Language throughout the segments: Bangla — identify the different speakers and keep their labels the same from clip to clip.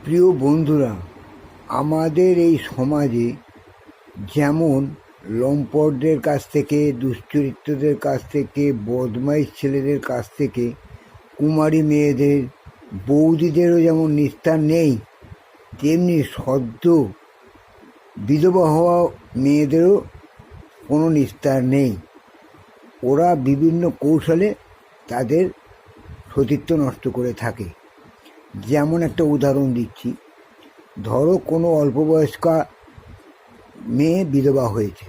Speaker 1: প্রিয় বন্ধুরা, আমাদের এই সমাজে যেমন লম্পটদের কাছ থেকে, দুশ্চরিত্রদের কাছ থেকে, বদমাইশ ছেলেদের কাছ থেকে কুমারী মেয়েদের, বৌদিদেরও যেমন নিস্তার নেই, তেমনি সদ্য বিধবা হওয়া মেয়েদেরও কোনো নিস্তার নেই। ওরা বিভিন্ন কৌশলে তাদের সতীত্ব নষ্ট করে থাকে। যেমন একটা উদাহরণ দিচ্ছি, ধরো কোনো অল্পবয়স্কা মেয়ে বিধবা হয়েছে,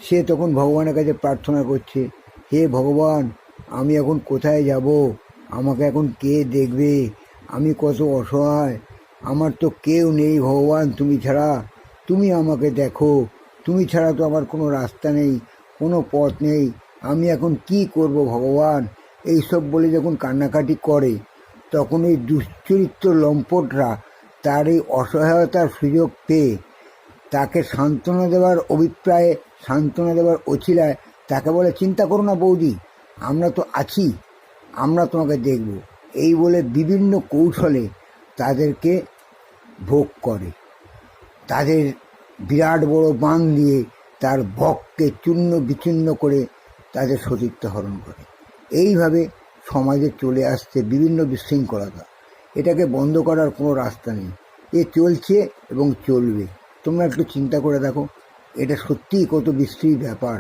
Speaker 1: সে তখন ভগবানের কাছে প্রার্থনা করছে, হে ভগবান, আমি এখন কোথায় যাব, আমাকে এখন কে দেখবে, আমি কত অসহায়, আমার তো কেউ নেই ভগবান, তুমি ছাড়া, তুমি আমাকে দেখো, তুমি ছাড়া তো আমার কোনো রাস্তা নেই, কোনো পথ নেই, আমি এখন কি করব ভগবান, এইসব বলে যখন কান্নাকাটি করে, তখন এই দুশ্চরিত্র লম্পটরা তার এই অসহায়তার সুযোগ পেয়ে তাকে সান্ত্বনা দেওয়ার অভিপ্রায়ে, সান্ত্বনা দেওয়ার অছিলায় তাকে বলে, চিন্তা করো না বৌদি, আমরা তো আছি, আমরা তোমাকে দেখব, এই বলে বিভিন্ন কৌশলে তাদেরকে ভোগ করে। তাদের বিরাট বড় বাণ দিয়ে তার ভোগকে চূর্ণ বিচূর্ণ করে তাদের সতীত্ব হরণ করে। এইভাবে সমাজে চলে আসছে বিভিন্ন বিশৃঙ্খলতা। এটাকে বন্ধ করার কোনো রাস্তা নেই, এ চলছে এবং চলবে। তোমরা একটু চিন্তা করে দেখো, এটা সত্যিই কত বিশ্রী ব্যাপার।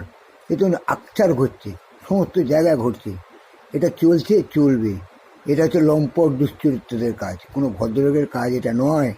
Speaker 1: এ তো আকচার ঘটছে, সমস্ত জায়গায় ঘটছে, এটা চলছে, চলবে। এটা হচ্ছে লম্পট দুশ্চরিত্রদের কাজ, কোনো ভদ্রলোকের কাজ এটা নয়।